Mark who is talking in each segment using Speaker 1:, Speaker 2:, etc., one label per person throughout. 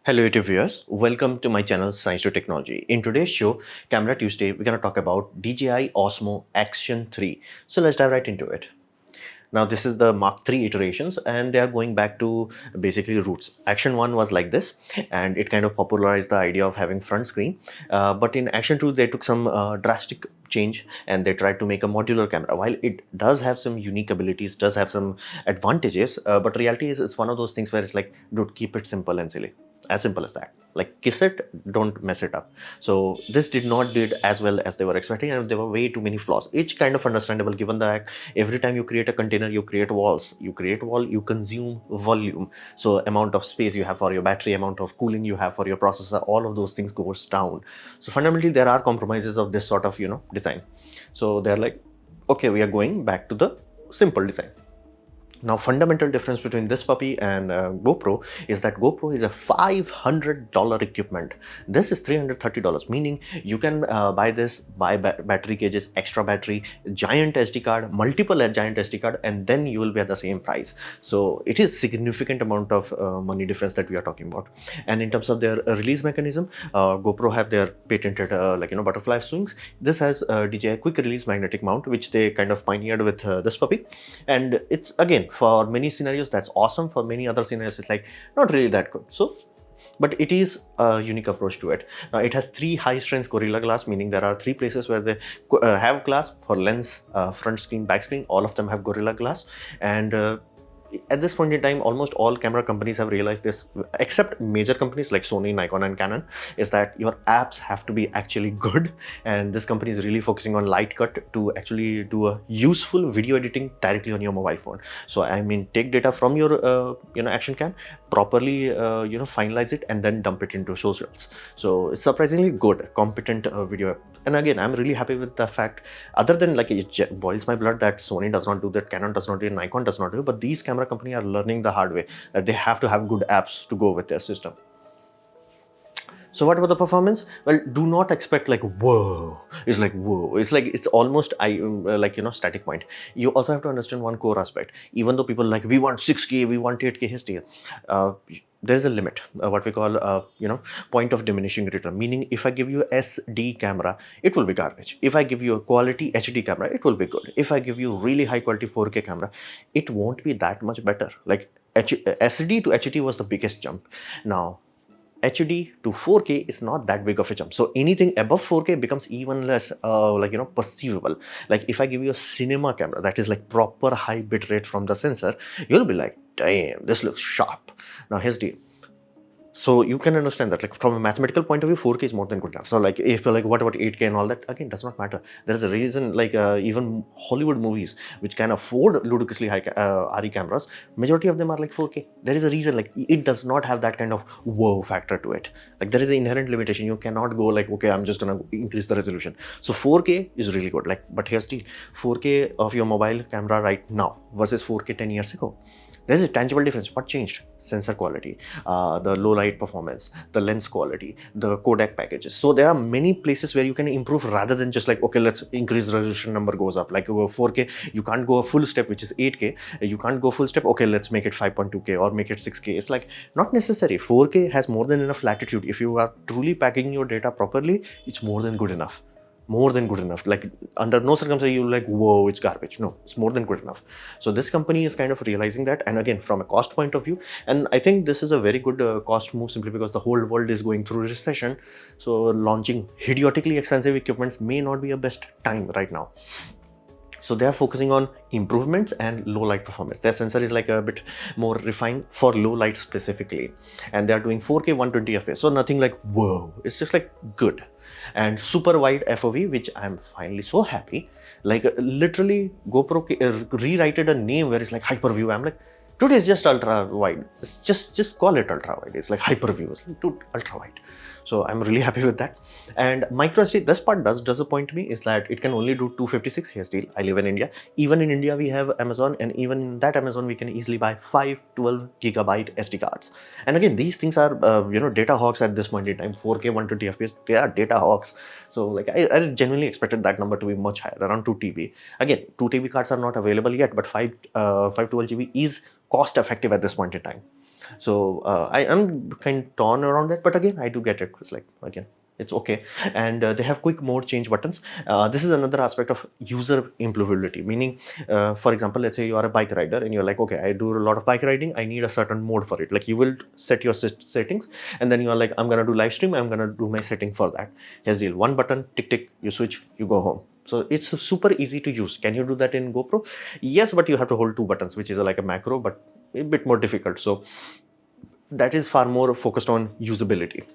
Speaker 1: Hello YouTube viewers, welcome to my channel Science to Technology. In today's show, Camera Tuesday, we're going to talk about DJI Osmo Action 3. So let's dive right into it. Now this is the Mark 3 iterations and they are going back to basically roots. Action 1 was like this and it kind of popularized the idea of having front screen. But in Action 2 they took some drastic change and they tried to make a modular camera. While it does have some unique abilities, does have some advantages, but reality is it's one of those things where it's like, dude, keep it simple and silly. As simple as that. Like kiss it, don't mess it up. So this did not did as well as they were expecting, and there were way too many flaws. It's kind of understandable given that every time you create a container, you create walls. You create wall, you consume volume. So amount of space you have for your battery, amount of cooling you have for your processor, all of those things goes down. So fundamentally, there are compromises of this sort of design. So they're like, okay, we are going back to the simple design. Now, fundamental difference between this puppy and GoPro is that GoPro is a $500 equipment. This is $330, meaning you can buy this, buy battery cages, extra battery, giant SD card, multiple giant SD card, and then you will be at the same price. So it is significant amount of money difference that we are talking about. And in terms of their release mechanism, GoPro have their patented butterfly swings. This has DJI quick release magnetic mount, which they kind of pioneered with this puppy, and it's again, for many scenarios that's awesome. For many other scenarios it's like not really that good. So but it is a unique approach to it. Now it has 3 high strength Gorilla Glass, meaning there are 3 places where they have glass for lens, front screen, back screen. All of them have Gorilla Glass, and at this point in time, almost all camera companies have realized this, except major companies like Sony, Nikon, and Canon, is that your apps have to be actually good. And this company is really focusing on light cut to actually do a useful video editing directly on your mobile phone. So I mean, take data from your action cam, properly finalize it, and then dump it into socials. So it's surprisingly good, competent video. And again, I'm really happy with the fact, other than like it boils my blood that Sony does not do that, Canon does not do it, Nikon does not do it, but these camera companies are learning the hard way that they have to have good apps to go with their system. So what about the performance? Well, do not expect like whoa. It's like whoa. It's like it's almost static point. You also have to understand one core aspect. Even though people like we want 6K, we want 8K HD, there's a limit. What we call point of diminishing return. Meaning, if I give you SD camera, it will be garbage. If I give you a quality HD camera, it will be good. If I give you really high quality 4K camera, it won't be that much better. Like SD to HD was the biggest jump. Now HD to 4K is not that big of a jump. So anything above 4K becomes even less perceivable. Like if I give you a cinema camera that is like proper high bit rate from the sensor, you'll be like, damn, this looks sharp. Now here's the so you can understand that, like from a mathematical point of view, 4K is more than good enough. So like if you're like, what about 8K and all that? Again, does not matter. There's a reason, like even Hollywood movies which can afford ludicrously high RE cameras, majority of them are like 4K. There is a reason, like it does not have that kind of wow factor to it. Like there is an inherent limitation. You cannot go like, okay, I'm just gonna increase the resolution. So 4K is really good. Like, but here's the 4K of your mobile camera right now versus 4K 10 years ago. There's a tangible difference. What changed? Sensor quality, the low light performance, the lens quality, the codec packages. So there are many places where you can improve rather than just like, okay, let's increase the resolution number goes up. Like 4K, you can't go a full step, which is 8K. You can't go full step, okay, let's make it 5.2K or make it 6K. It's like not necessary. 4K has more than enough latitude. If you are truly packaging your data properly, it's more than good enough. More than good enough. Like under no circumstance you're like, whoa, it's garbage. No, it's more than good enough. So this company is kind of realizing that, and again, from a cost point of view, and I think this is a very good cost move, simply because the whole world is going through recession. So launching idiotically expensive equipments may not be a best time right now. So they are focusing on improvements and low light performance. Their sensor is like a bit more refined for low light specifically, and they are doing 4K 120 fps. So nothing like whoa, it's just like good. And super wide FOV, which I'm finally so happy. Like literally GoPro rewrited a name where it's like hyper view. I'm like, dude, it's just ultra wide. It's just call it ultra wide. It's like hyper view. It's like, dude, ultra wide. So I'm really happy with that. And micro SD, this part does disappoint me, is that it can only do 256 HD. I live in India. Even in India, we have Amazon, and even in that Amazon, we can easily buy 512 gigabyte SD cards. And again, these things are data hogs at this point in time. 4K 120 FPS, they are data hogs. So like I genuinely expected that number to be much higher, around 2 TB. Again, 2 TB cards are not available yet, but 512 GB is cost effective at this point in time. So I am kind of torn around that, but again, I do get it. It's like, again, it's okay. And they have quick mode change buttons. This is another aspect of user improvability, meaning, for example, let's say you are a bike rider and you're like, okay, I do a lot of bike riding, I need a certain mode for it. Like, you will set your settings, and then you are like, I'm gonna do live stream, I'm gonna do my setting for that. Here's the deal: one button, tick tick, you switch, you go home. So it's super easy to use. Can you do that in GoPro? Yes, but you have to hold two buttons, which is like a macro, but a bit more difficult. So that is far more focused on usability.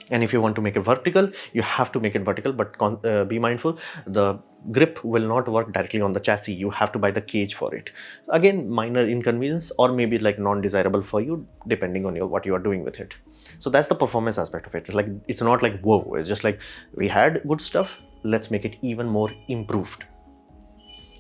Speaker 1: And if you want to make it vertical, you have to make it vertical, but be mindful, the grip will not work directly on the chassis. You have to buy the cage for it. Again, minor inconvenience, or maybe like non-desirable for you, depending on what you are doing with it. So that's the performance aspect of it. It's like, it's not like whoa, it's just like, we had good stuff, let's make it even more improved.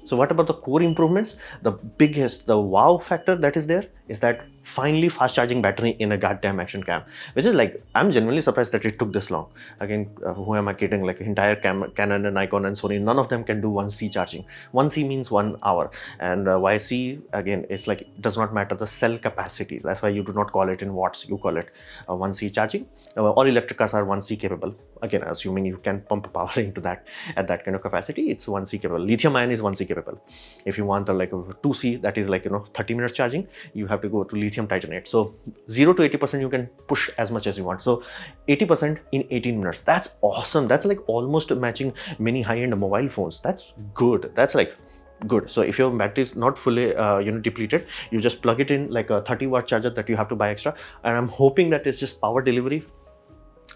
Speaker 1: So what about the core improvements? The biggest, the wow factor that is there is that finally fast charging battery in a goddamn action cam, which is like, I'm genuinely surprised that it took this long. Again, who am I kidding? Like, entire Canon and Nikon and Sony, none of them can do 1C charging. 1C means 1 hour, and YC, again, it's like, it does not matter the cell capacity. That's why you do not call it in watts, you call it 1C charging. All electric cars are 1C capable. Again, assuming you can pump power into that at that kind of capacity, it's 1C capable. Lithium ion is 1C capable. If you want like a 2C, that is like 30 minutes charging, you have to go to lithium titanate. So 0 to 80% you can push as much as you want. So 80% in 18 minutes. That's awesome. That's like almost matching many high-end mobile phones. That's good. That's like good. So if your battery is not fully depleted, you just plug it in like a 30-watt charger that you have to buy extra. And I'm hoping that it's just power delivery.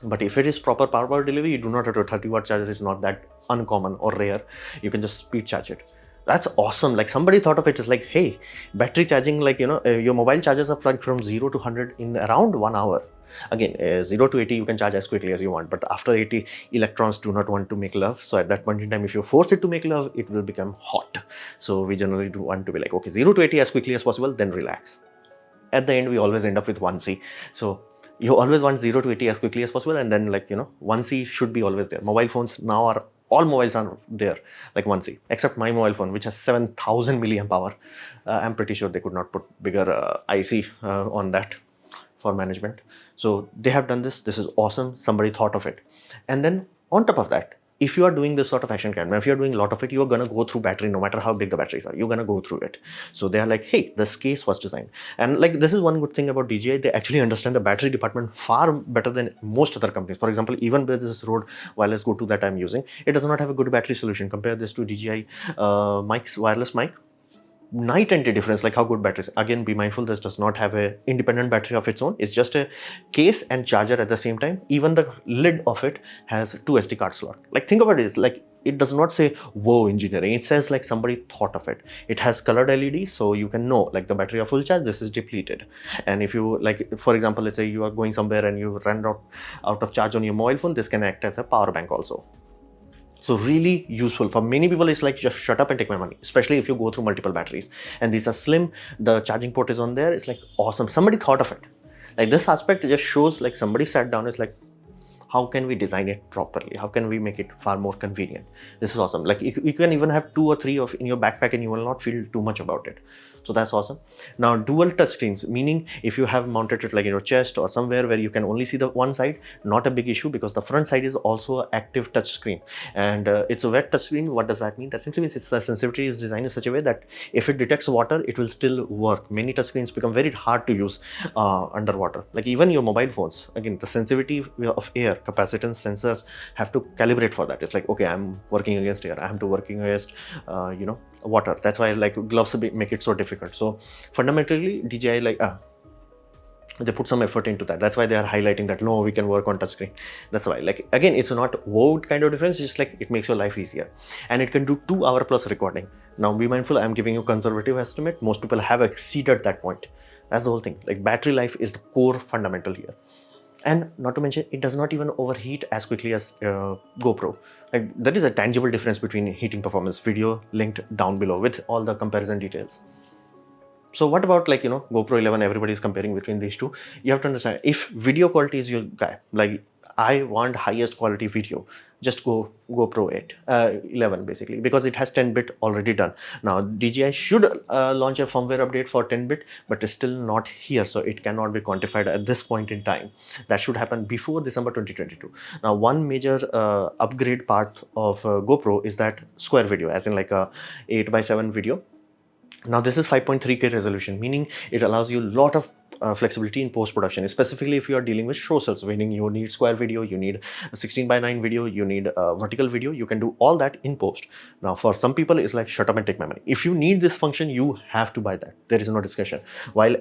Speaker 1: But if it is proper power delivery, you do not have to. 30-watt charger is not that uncommon or rare. You can just speed charge it. That's awesome. Like, somebody thought of it as like, hey, battery charging, like, your mobile chargers are plugged from 0 to 100 in around 1 hour. Again, 0 to 80 you can charge as quickly as you want, but after 80, electrons do not want to make love. So at that point in time, if you force it to make love, it will become hot. So we generally do want to be like, okay, 0 to 80 as quickly as possible, then relax. At the end, we always end up with 1C. So you always want 0 to 80 as quickly as possible, and then, like, 1C should be always there. Mobile phones now are, all mobiles are there like 1C, except my mobile phone, which has 7000 milliamp hour. I'm pretty sure they could not put bigger IC on that for management. So they have done this. This is awesome. Somebody thought of it. And then on top of that, if you are doing this sort of action camera, if you're doing a lot of it, you're going to go through battery, no matter how big the batteries are, you're going to go through it. So they are like, hey, this case was designed. And like, this is one good thing about DJI. They actually understand the battery department far better than most other companies. For example, even with this Rode wireless GoTo that I'm using, it does not have a good battery solution. Compare this to DJI mic's wireless mic. Night and day difference, like how good batteries. Again, be mindful, this does not have a independent battery of its own. It's just a case and charger at the same time. Even the lid of it has 2 SD card slot. Like, think about it, it's like, it does not say whoa engineering, it says like somebody thought of it. It has colored LEDs, so you can know like the battery of full charge, this is depleted. And if you, like, for example, let's say you are going somewhere and you run out of charge on your mobile phone, this can act as a power bank also. So really useful for many people. It's like, just shut up and take my money, especially if you go through multiple batteries. And these are slim, the charging port is on there. It's like awesome. Somebody thought of it. Like, this aspect just shows like somebody sat down. It's like, how can we design it properly? How can we make it far more convenient? This is awesome. Like, you can even have 2 or 3 of in your backpack and you will not feel too much about it. So that's awesome. Now, dual touch screens, meaning if you have mounted it like in your chest or somewhere where you can only see the one side, not a big issue, because the front side is also active touch screen, and it's a wet touch screen. What does that mean? That simply means the sensitivity is designed in such a way that if it detects water, it will still work. Many touch screens become very hard to use underwater. Like, even your mobile phones, again, the sensitivity of air, capacitance sensors have to calibrate for that. It's like, okay, I'm working against air, I have to working against water. That's why like gloves make it so difficult. So fundamentally, DJI, like, they put some effort into that. That's why they are highlighting that, no, we can work on touchscreen. That's why, like, again, it's not word kind of difference. It's just like, it makes your life easier, and it can do 2 hour plus recording. Now, be mindful, I'm giving you conservative estimate. Most people have exceeded that point. That's the whole thing. Like, battery life is the core fundamental here. And not to mention, it does not even overheat as quickly as GoPro. Like, there is a tangible difference between heating performance. Video linked down below with all the comparison details. So what about, like, GoPro 11, everybody is comparing between these two. You have to understand, if video quality is your guy, like, I want highest quality video, just go GoPro 8, 11 basically, because it has 10-bit already done. Now DJI should launch a firmware update for 10-bit, but it's still not here, so it cannot be quantified at this point in time. That should happen before December 2022. Now one major upgrade part of GoPro is that square video, as in like a 8:7 video. Now this is 5.3K resolution, meaning it allows you a lot of flexibility in post-production, specifically if you are dealing with show cells, meaning you need square video, you need 16:9 video, you need vertical video. You can do all that in post. Now for some people it's like shut up and take my money. If you need this function, you have to buy that. There is no discussion. While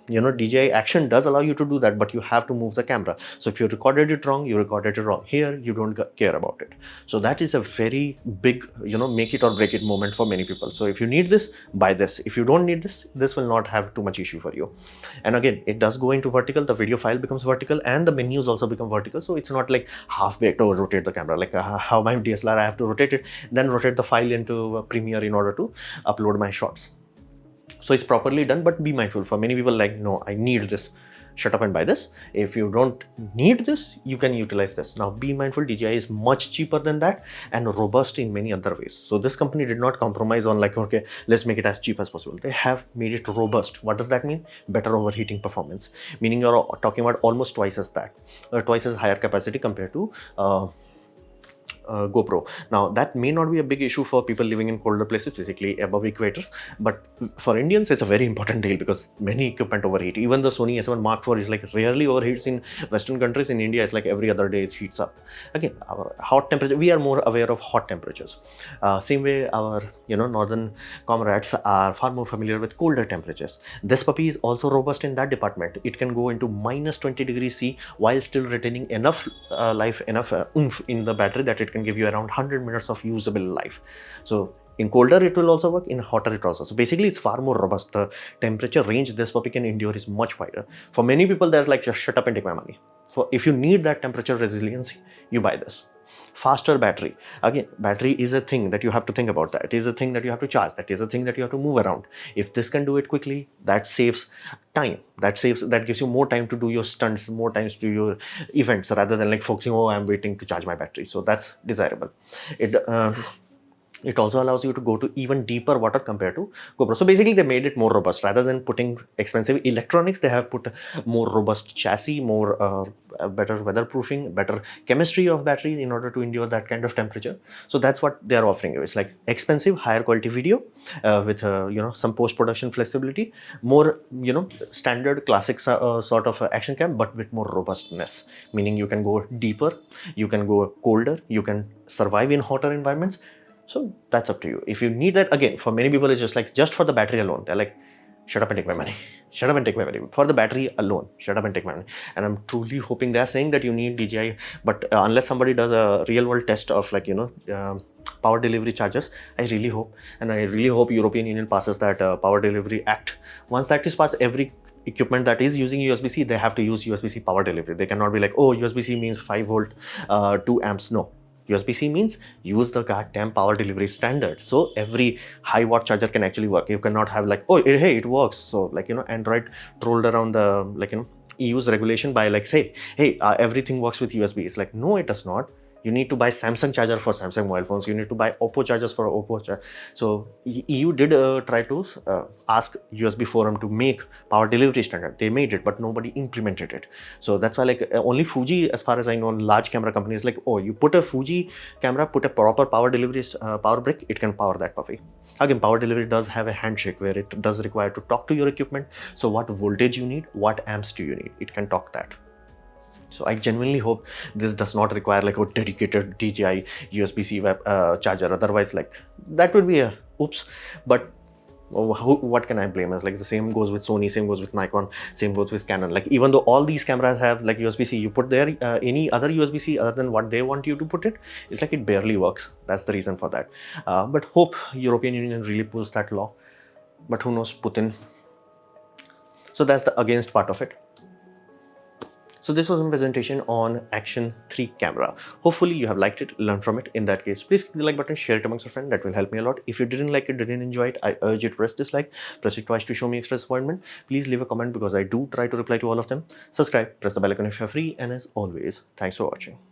Speaker 1: DJI Action does allow you to do that, but you have to move the camera. So if you recorded it wrong, you recorded it wrong. Here you don't care about it. So that is a very big make it or break it moment for many people. So if you need this, buy this. If you don't need this, this will not have too much issue for you. And again, it does go into vertical. The video file becomes vertical and the menus also become vertical. So it's not like half-baked or rotate the camera, like how my DSLR I have to rotate it, then rotate the file into Premiere in order to upload my shots. So it's properly done, but be mindful. For many people, like, no, I need this, shut up and buy this. If you don't need this, you can utilize this. Now be mindful, DJI is much cheaper than that and robust in many other ways. So this company did not compromise on like, okay, let's make it as cheap as possible. They have made it robust. What does that mean? Better overheating performance, meaning you're talking about almost twice as that, twice as higher capacity compared to GoPro. Now that may not be a big issue for people living in colder places, basically above equators, but for Indians it's a very important deal because many equipment overheat. Even the Sony A7 Mark IV is like rarely overheats in Western countries. In India it's like every other day it heats up. Again, our hot temperature, we are more aware of hot temperatures. Same way our northern comrades are far more familiar with colder temperatures. This puppy is also robust in that department. It can go into minus 20 degrees C while still retaining enough life, enough oomph in the battery that it can give you around 100 minutes of usable life. So in colder it will also work, in hotter it also. So basically it's far more robust. The temperature range this puppy can endure is much wider. For many people there's like, just shut up and take my money. So if you need that temperature resiliency, you buy this. Faster battery. Again, battery is a thing that you have to think about. That is a thing that you have to charge. That is a thing that you have to move around. If this can do it quickly, that saves time. That gives you more time to do your stunts, more times to do your events, rather than like focusing, oh, I'm waiting to charge my battery. So that's desirable. It also allows you to go to even deeper water compared to GoPro. So basically they made it more robust. Rather than putting expensive electronics, they have put more robust chassis, more better weatherproofing, better chemistry of battery in order to endure that kind of temperature. So that's what they are offering you. It's like expensive, higher quality video with some post-production flexibility, more standard classic sort of action cam, but with more robustness, meaning you can go deeper, you can go colder, you can survive in hotter environments. So that's up to you. If you need that, again, for many people, it's just like, just for the battery alone, they're like, shut up and take my money. Shut up and take my money. For the battery alone, shut up and take my money. And I'm truly hoping they're saying that you need DJI, but unless somebody does a real world test of like, power delivery charges, I really hope, and I really hope European Union passes that Power Delivery Act. Once that is passed, every equipment that is using USB-C, they have to use USB-C power delivery. They cannot be like, oh, USB-C means 5 volt, 2 amps. No. USB-C means use the goddamn power delivery standard. So every high watt charger can actually work. You cannot have like, oh, hey, it works. So like, Android trolled around the, EU's regulation by like, say, hey, everything works with USB. It's like, no, it does not. You need to buy Samsung charger for Samsung mobile phones. You need to buy Oppo chargers for Oppo chargers. So EU did try to ask USB Forum to make power delivery standard. They made it, but nobody implemented it. So that's why like only Fuji, as far as I know, large camera companies like, oh, you put a Fuji camera, put a proper power delivery power brick, it can power that puppy. Again, power delivery does have a handshake where it does require to talk to your equipment. So what voltage you need, what amps do you need? It can talk that. So I genuinely hope this does not require like a dedicated DJI USB-C charger. Otherwise, like that would be a oops. But what can I blame? It's like the same goes with Sony, same goes with Nikon, same goes with Canon. Like even though all these cameras have like USB-C, you put there any other USB-C other than what they want you to put it, it's like it barely works. That's the reason for that. But hope European Union really pulls that law. But who knows, Putin. So that's the against part of it. So this was a presentation on Action 3 camera. Hopefully you have liked it, learned from it. In that case, please click the like button, share it amongst your friends. That will help me a lot. If you didn't like it, didn't enjoy it, I urge you to press dislike, press it twice to show me extra disappointment. Please leave a comment because I do try to reply to all of them. Subscribe, press the bell icon if you're free, and as always, thanks for watching.